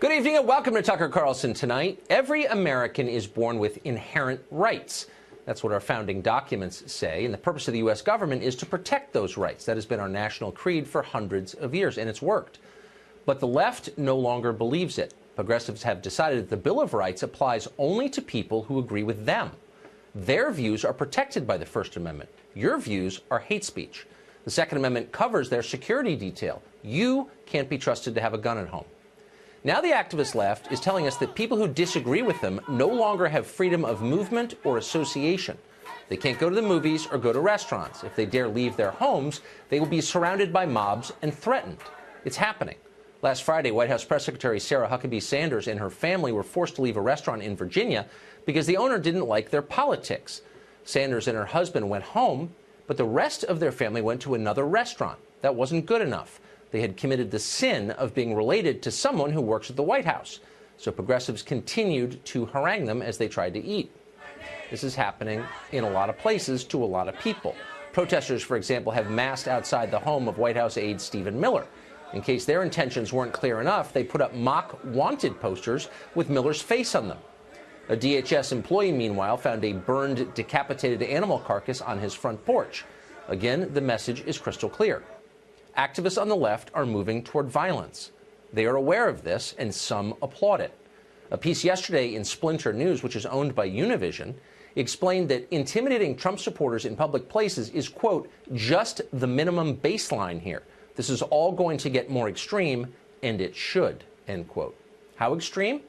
Good evening and welcome to Tucker Carlson Tonight. Every American is born with inherent rights. That's what our founding documents say, and the purpose of the U.S. government is to protect those rights. That has been our national creed for hundreds of years, and it's worked. But the left no longer believes it. Progressives have decided that the Bill of Rights applies only to people who agree with them. Their views are protected by the First Amendment. Your views are hate speech. The Second Amendment covers their security detail. You can't be trusted to have a gun at home. Now the activist left is telling us that people who disagree with them no longer have freedom of movement or association. They can't go to the movies or go to restaurants. If they dare leave their homes, they will be surrounded by mobs and threatened. It's happening. Last Friday, White House Press Secretary Sarah Huckabee Sanders and her family were forced to leave a restaurant in Virginia because the owner didn't like their politics. Sanders and her husband went home, but the rest of their family went to another restaurant. That wasn't good enough. They had committed the sin of being related to someone who works at the White House. So progressives continued to harangue them as they tried to eat. This is happening in a lot of places to a lot of people. Protesters, for example, have massed outside the home of White House aide Stephen Miller. In case their intentions weren't clear enough, they put up mock wanted posters with Miller's face on them. A DHS employee, meanwhile, found a burned, decapitated animal carcass on his front porch. Again, the message is crystal clear. Activists on the left are moving toward violence. They are aware of this, and some applaud it. A piece yesterday in Splinter News, which is owned by Univision, explained that intimidating Trump supporters in public places is, quote, just the minimum baseline here. This is all going to get more extreme, and it should, end quote. How extreme?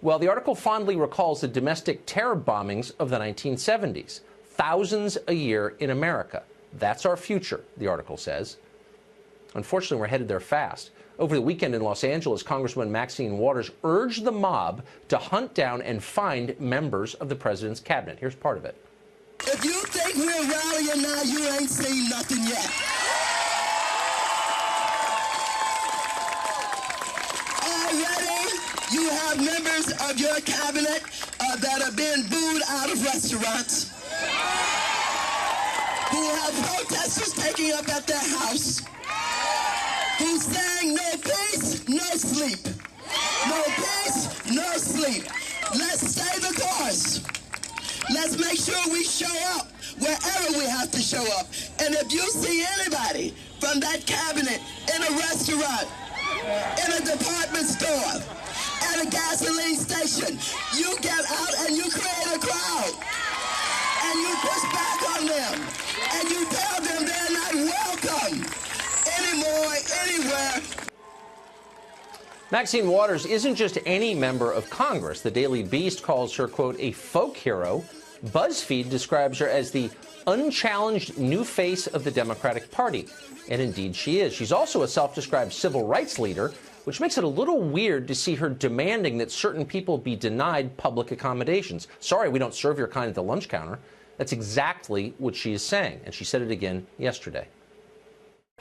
Well, the article fondly recalls the domestic terror bombings of the 1970s. Thousands a year in America. That's our future, the article says. Unfortunately, we're headed there fast. Over the weekend in Los Angeles, Congresswoman Maxine Waters urged the mob to hunt down and find members of the president's cabinet. Here's part of it. If you think we're rallying now, you ain't seen nothing yet. Already, you have members of your cabinet that are being booed out of restaurants, who have protesters taking up at their house, who's saying no peace, no sleep. No peace, no sleep. Let's stay the course. Let's make sure we show up wherever we have to show up. And if you see anybody from that cabinet in a restaurant, in a department store, at a gasoline station, you get out and you create a crowd. And you push back on them. And you tell them they're not welcome anymore, anywhere. Maxine Waters isn't just any member of Congress. The Daily Beast calls her, quote, a folk hero. BuzzFeed describes her as the unchallenged new face of the Democratic Party. And indeed she is. She's also a self-described civil rights leader, which makes it a little weird to see her demanding that certain people be denied public accommodations. Sorry, we don't serve your kind at the lunch counter. That's exactly what she is saying, and she said it again yesterday.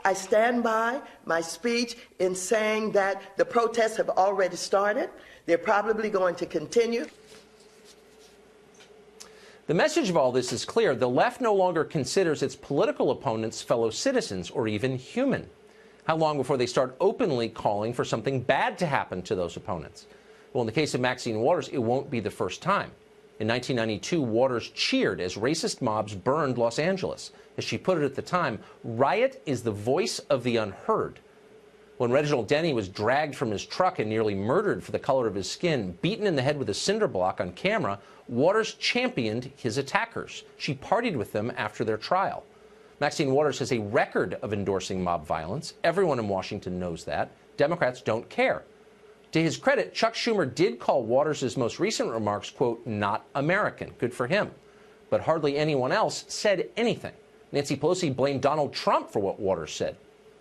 I stand by my speech in saying that the protests have already started. They're probably going to continue. The message of all this is clear. The left no longer considers its political opponents fellow citizens or even human. How long before they start openly calling for something bad to happen to those opponents? Well, in the case of Maxine Waters, it won't be the first time. In 1992, Waters cheered as racist mobs burned Los Angeles. As she put it at the time, riot is the voice of the unheard. When Reginald Denny was dragged from his truck and nearly murdered for the color of his skin, beaten in the head with a cinder block on camera, Waters championed his attackers. She partied with them after their trial. Maxine Waters has a record of endorsing mob violence. Everyone in Washington knows that. Democrats don't care. To his credit, Chuck Schumer did call Waters' most recent remarks, quote, not American. Good for him. But hardly anyone else said anything. Nancy Pelosi blamed Donald Trump for what Waters said.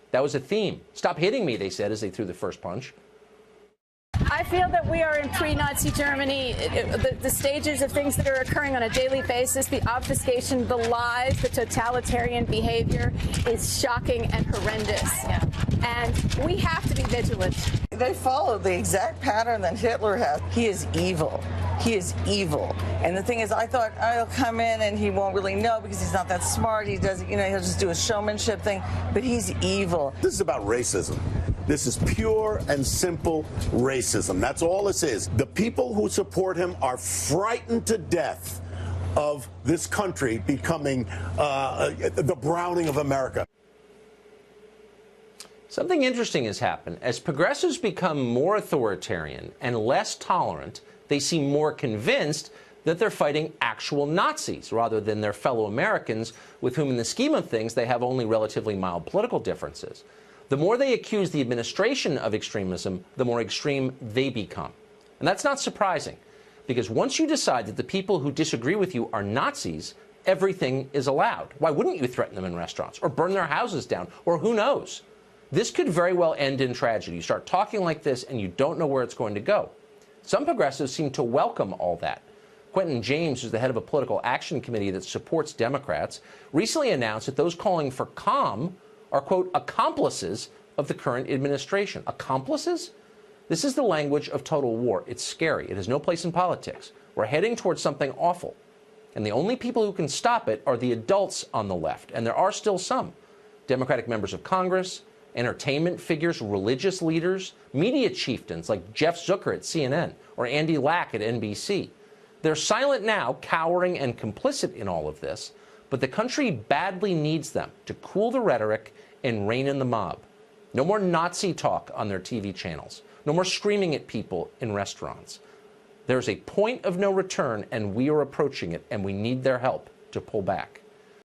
That was a theme. Stop hitting me, they said as they threw the first punch. I feel that we are in pre-Nazi Germany. The stages of things that are occurring on a daily basis, the obfuscation, the lies, the totalitarian behavior is shocking and horrendous. Yeah. And we have to be vigilant. They follow the exact pattern that Hitler had. He is evil. He is evil. And the thing is, I thought, oh, he'll come in and he won't really know because he's not that smart. He doesn't, he'll just do a showmanship thing. But he's evil. This is about racism. This is pure and simple racism. That's all this is. The people who support him are frightened to death of this country becoming the Browning of America. Something interesting has happened. As progressives become more authoritarian and less tolerant, they seem more convinced that they're fighting actual Nazis rather than their fellow Americans with whom, in the scheme of things, they have only relatively mild political differences. The more they accuse the administration of extremism, the more extreme they become. And that's not surprising, because once you decide that the people who disagree with you are Nazis, everything is allowed. Why wouldn't you threaten them in restaurants or burn their houses down, or who knows? This could very well end in tragedy. You start talking like this and you don't know where it's going to go. Some progressives seem to welcome all that. Quentin James, who's the head of a political action committee that supports Democrats, recently announced that those calling for calm are, quote, accomplices of the current administration. Accomplices? This is the language of total war. It's scary. It has no place in politics. We're heading towards something awful. And the only people who can stop it are the adults on the left. And there are still some. Democratic members of Congress, entertainment figures, religious leaders, media chieftains like Jeff Zucker at CNN or Andy Lack at NBC. They're silent now, cowering and complicit in all of this, but the country badly needs them to cool the rhetoric and rein in the mob. No more Nazi talk on their TV channels. No more screaming at people in restaurants. There's a point of no return, and we are approaching it, and we need their help to pull back.